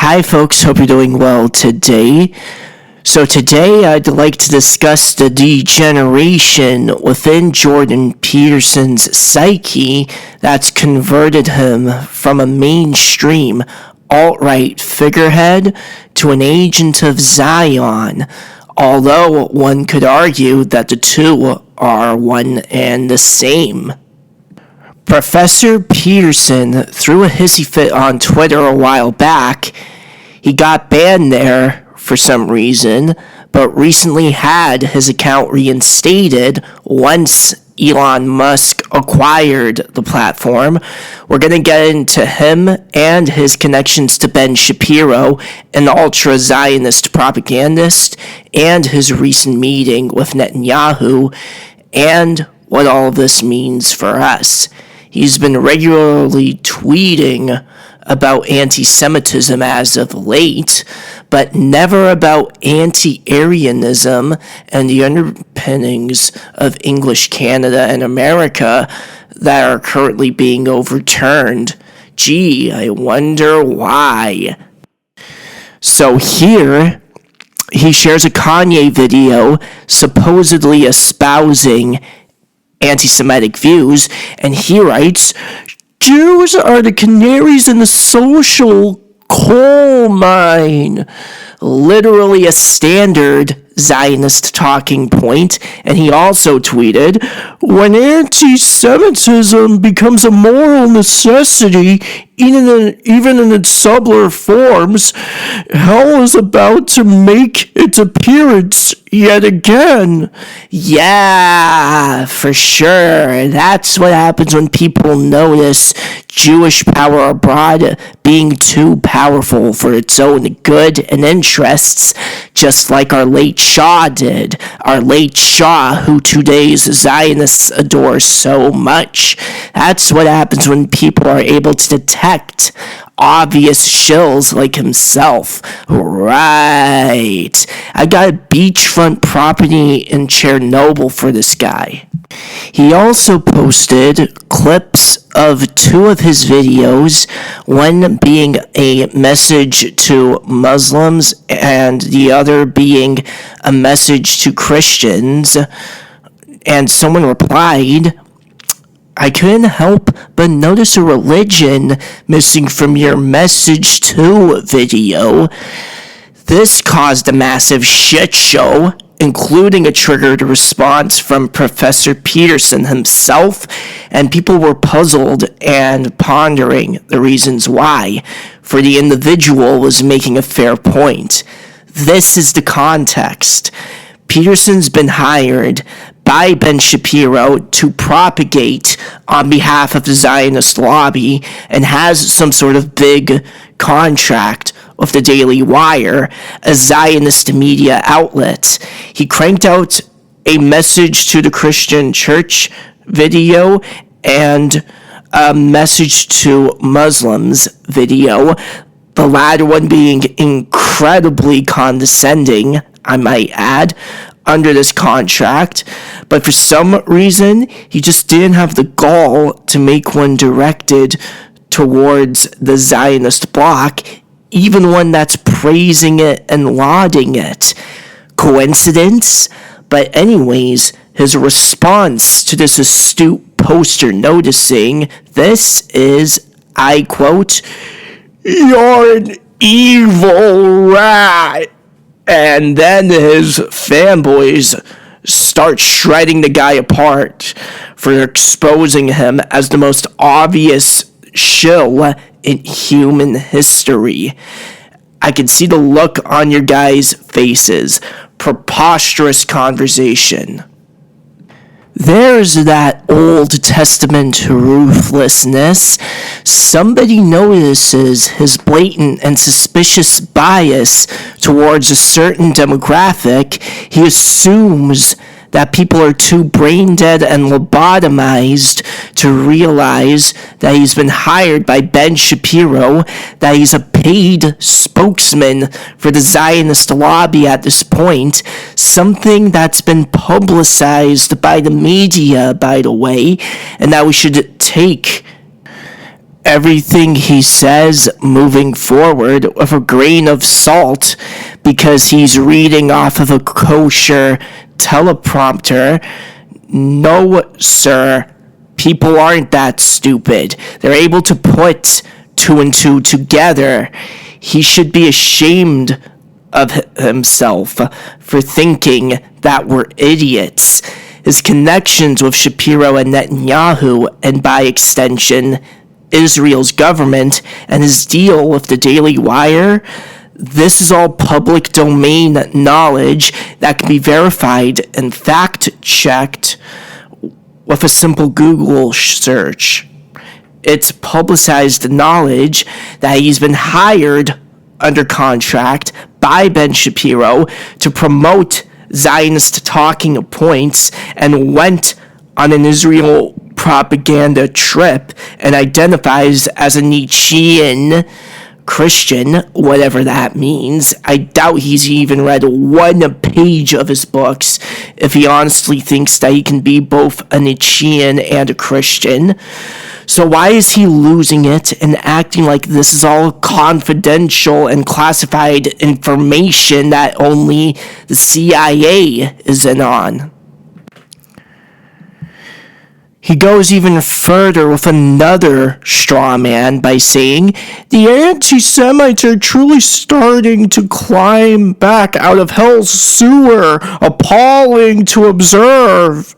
Hi folks, hope you're doing well today. So today I'd like to discuss the degeneration within Jordan Peterson's psyche that's converted him from a mainstream alt-right figurehead to an agent of Zion, although one could argue that the two are one and the same. Professor Peterson threw a hissy fit on Twitter a while back. He got banned there for some reason, but recently had his account reinstated once Elon Musk acquired the platform. We're going to get into him and his connections to Ben Shapiro, an ultra-Zionist propagandist, and his recent meeting with Netanyahu, and what all of this means for us. He's been regularly tweeting about anti-Semitism as of late, but never about anti-Aryanism and the underpinnings of English Canada and America that are currently being overturned. Gee, I wonder why. So here, he shares a Kanye video supposedly espousing anti-Semitic views, and he writes, "Jews are the canaries in the social coal mine." Literally a standard Zionist talking point. And he also tweeted, "When anti-Semitism becomes a moral necessity, even in its subtler forms, hell is about to make its appearance yet again." Yeah, for sure. That's what happens when people notice Jewish power abroad being too powerful for its own good and interests, just like our late Shah did. Our late Shah, who today's Zionists adore so much. That's what happens when people are able to detect obvious shills like himself. Right. I got a beachfront property in Chernobyl for this guy. He also posted clips of two of his videos, one being a message to Muslims and the other being a message to Christians. And someone replied, "I couldn't help but notice a religion missing from your message to video." This caused a massive shit show, including a triggered response from Professor Peterson himself, and people were puzzled and pondering the reasons why, for the individual was making a fair point. This is the context. Peterson's been hired by Ben Shapiro to propagate on behalf of the Zionist lobby and has some sort of big contract with the Daily Wire, a Zionist media outlet. He cranked out a message to the Christian church video and a message to Muslims video, the latter one being incredibly condescending, I might add, under this contract, but for some reason, he just didn't have the gall to make one directed towards the Zionist bloc, even one that's praising it and lauding it. Coincidence? But anyways, his response to this astute poster noticing this is, I quote, "You're an evil rat." And then his fanboys start shredding the guy apart for exposing him as the most obvious shill in human history. I can see the look on your guys' faces. Preposterous conversation. There's that Old Testament ruthlessness. Somebody notices his blatant and suspicious bias towards a certain demographic. He assumes that people are too brain dead and lobotomized to realize that he's been hired by Ben Shapiro, that he's a paid spokesman for the Zionist lobby at this point, something that's been publicized by the media, by the way, and that we should take everything he says moving forward with a grain of salt because he's reading off of a kosher teleprompter. No, sir. People aren't that stupid. They're able to put two and two together. He should be ashamed of himself for thinking that we're idiots. His connections with Shapiro and Netanyahu, and by extension, Israel's government, and his deal with the Daily Wire, this is all public domain knowledge that can be verified and fact-checked with a simple Google search. It's publicized knowledge that he's been hired under contract by Ben Shapiro to promote Zionist talking points and went on an Israel propaganda trip and identifies as a Nietzschean Christian, whatever that means. I doubt he's even read one page of his books if he honestly thinks that he can be both a Nietzschean and a Christian. So why is he losing it and acting like this is all confidential and classified information that only the CIA is in on? He goes even further with another straw man by saying, the anti-Semites are truly starting to climb back out of hell's sewer, appalling to observe.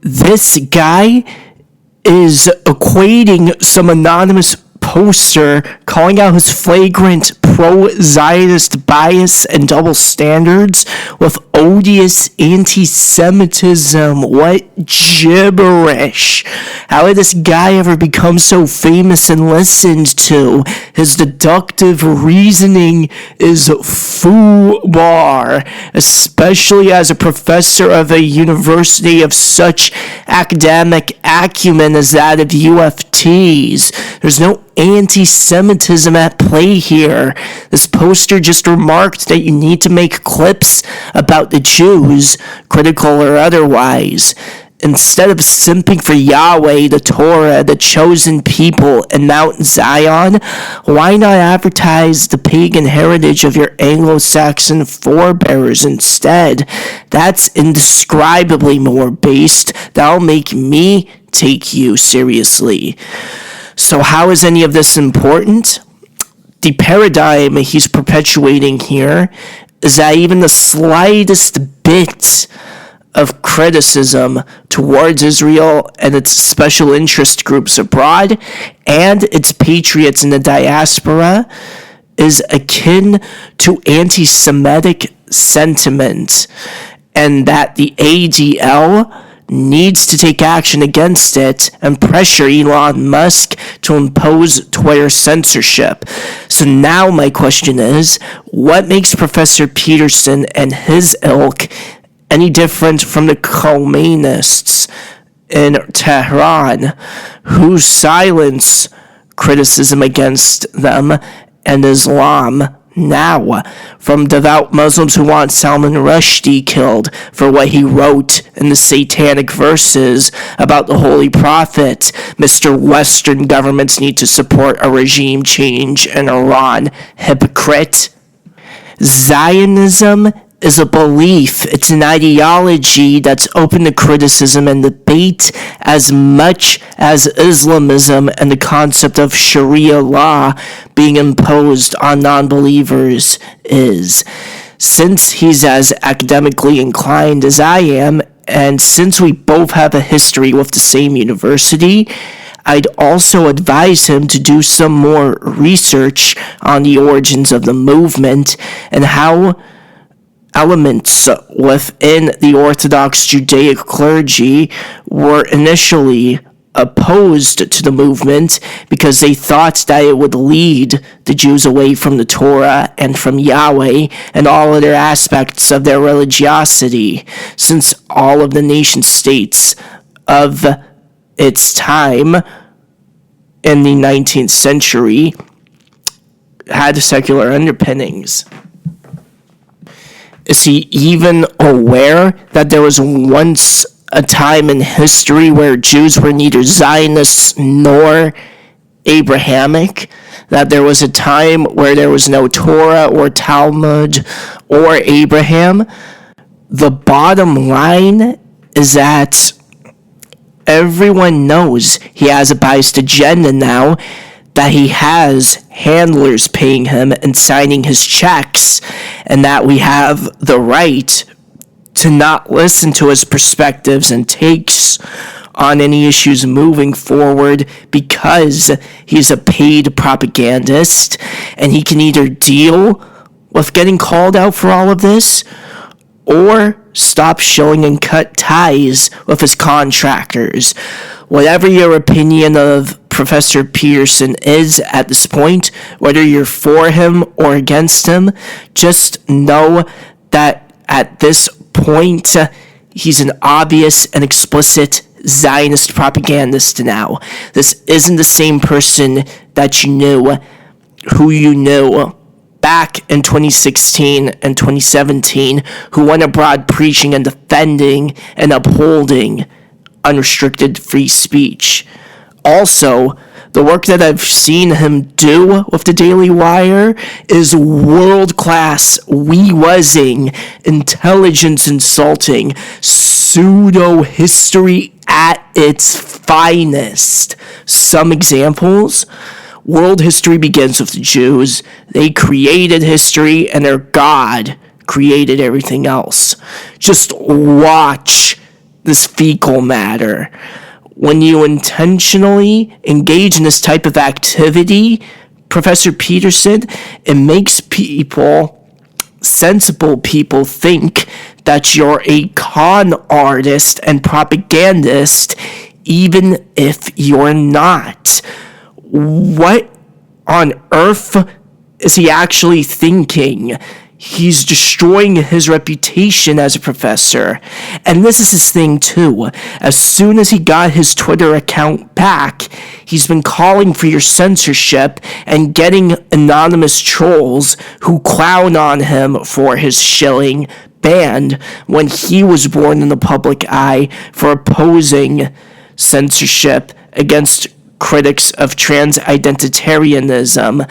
This guy is equating some anonymous poster calling out his flagrant pro-Zionist bias and double standards with odious anti-Semitism. What gibberish. How did this guy ever become so famous and listened to? His deductive reasoning is foobar, especially as a professor of a university of such academic acumen as that of UFT's. There's no anti-Semitism at play here. This poster just remarked that you need to make clips about the Jews, critical or otherwise. Instead of simping for Yahweh, the Torah, the chosen people, and Mount Zion, why not advertise the pagan heritage of your Anglo-Saxon forebears instead? That's indescribably more based. That'll make me take you seriously. So how is any of this important? The paradigm he's perpetuating here is that even the slightest bit of criticism towards Israel and its special interest groups abroad and its patriots in the diaspora is akin to anti-Semitic sentiment, and that the ADL needs to take action against it and pressure Elon Musk to impose Twitter censorship. So now my question is, what makes Professor Peterson and his ilk any different from the Khomeinists in Tehran, who silence criticism against them and Islam now, from devout Muslims who want Salman Rushdie killed for what he wrote in the satanic verses about the Holy Prophet? Mr. Western governments need to support a regime change in Iran. Hypocrite. Zionism is a belief. It's an ideology that's open to criticism and debate as much as Islamism and the concept of Sharia law being imposed on non-believers is. Since he's as academically inclined as I am, and since we both have a history with the same university, I'd also advise him to do some more research on the origins of the movement and how elements within the Orthodox Judaic clergy were initially opposed to the movement because they thought that it would lead the Jews away from the Torah and from Yahweh and all other aspects of their religiosity, since all of the nation states of its time in the 19th century had secular underpinnings. Is he even aware that there was once a time in history where Jews were neither Zionists nor Abrahamic, that there was a time where there was no Torah or Talmud or Abraham. The bottom line is that everyone knows he has a biased agenda now, that he has handlers paying him and signing his checks, and that we have the right to not listen to his perspectives and takes on any issues moving forward, because he's a paid propagandist and he can either deal with getting called out for all of this or stop showing and cut ties with his contractors. Whatever your opinion of Professor Peterson is at this point, whether you're for him or against him, just know that at this point, he's an obvious and explicit Zionist propagandist now. This isn't the same person that you knew, who you knew back in 2016 and 2017, who went abroad preaching and defending and upholding unrestricted free speech. Also, the work that I've seen him do with the Daily Wire is world-class, wee-wuzzing, intelligence insulting, pseudo-history at its finest. Some examples: world history begins with the Jews. They created history, and their God created everything else. Just watch this fecal matter. When you intentionally engage in this type of activity, Professor Peterson, it makes people, sensible people, think that you're a con artist and propagandist, even if you're not. What on earth is he actually thinking? He's destroying his reputation as a professor. And this is his thing too. As soon as he got his Twitter account back, he's been calling for your censorship and getting anonymous trolls who clown on him for his shilling banned when he was born in the public eye for opposing censorship against critics of trans-identitarianism.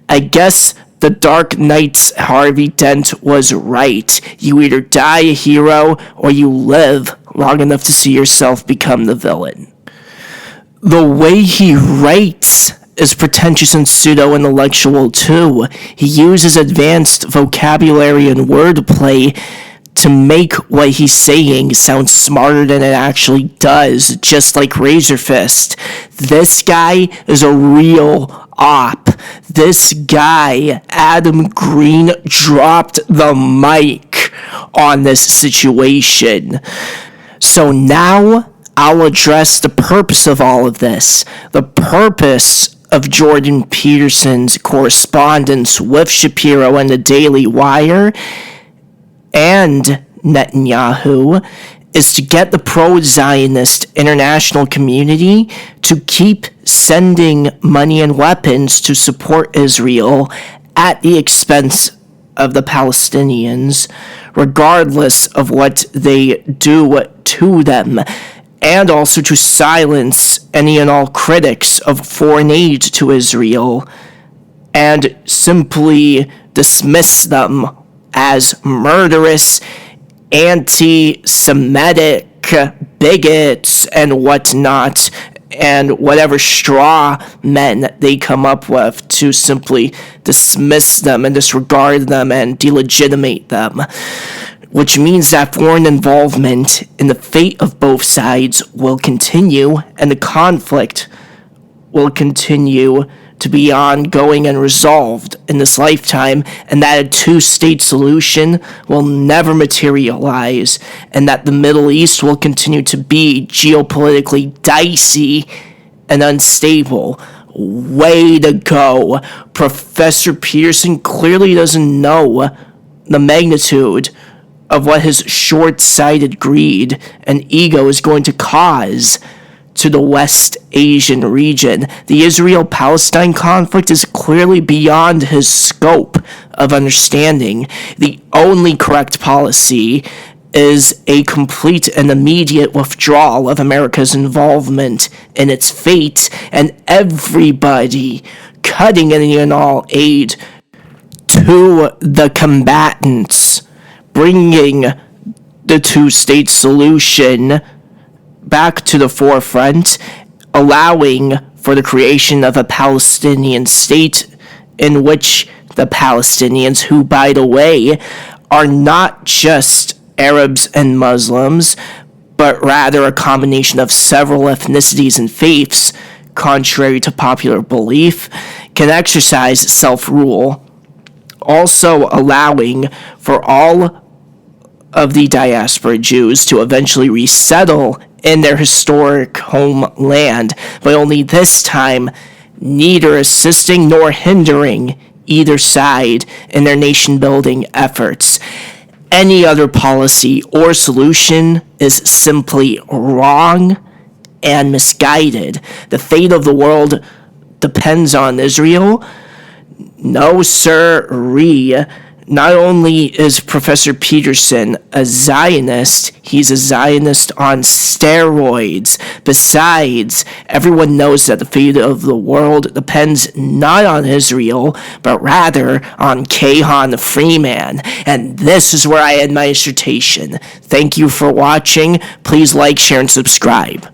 I guess the Dark Knight's Harvey Dent was right. You either die a hero or you live long enough to see yourself become the villain. The way he writes is pretentious and pseudo-intellectual too. He uses advanced vocabulary and wordplay to make what he's saying sound smarter than it actually does, just like Razor Fist. This guy is a real op. This guy, Adam Green, dropped the mic on this situation. So now I'll address the purpose of all of this. The purpose of Jordan Peterson's correspondence with Shapiro and the Daily Wire and Netanyahu is to get the pro-Zionist international community to keep sending money and weapons to support Israel at the expense of the Palestinians, regardless of what they do to them, and also to silence any and all critics of foreign aid to Israel and simply dismiss them as murderous, anti-Semitic bigots and whatnot, and whatever straw men they come up with to simply dismiss them and disregard them and delegitimate them. Which means that foreign involvement in the fate of both sides will continue, and the conflict will continue to be ongoing and resolved in this lifetime, and that a two-state solution will never materialize, and that the Middle East will continue to be geopolitically dicey and unstable. Way to go. Professor Peterson clearly doesn't know the magnitude of what his short-sighted greed and ego is going to cause to the West Asian region. The Israel-Palestine conflict is clearly beyond his scope of understanding. The only correct policy is a complete and immediate withdrawal of America's involvement in its fate, and everybody cutting any and all aid to the combatants, bringing the two-state solution back to the forefront, allowing for the creation of a Palestinian state in which the Palestinians, who, by the way, are not just Arabs and Muslims, but rather a combination of several ethnicities and faiths, contrary to popular belief, can exercise self-rule, also allowing for all of the diaspora Jews to eventually resettle in their historic homeland, but only this time neither assisting nor hindering either side in their nation-building efforts. Any other policy or solution is simply wrong and misguided. The fate of the world depends on Israel. No, sir-ree. Not only is Professor Peterson a Zionist, he's a Zionist on steroids. Besides, everyone knows that the fate of the world depends not on Israel, but rather on Kehan Freeman. And this is where I end my dissertation. Thank you for watching. Please like, share, and subscribe.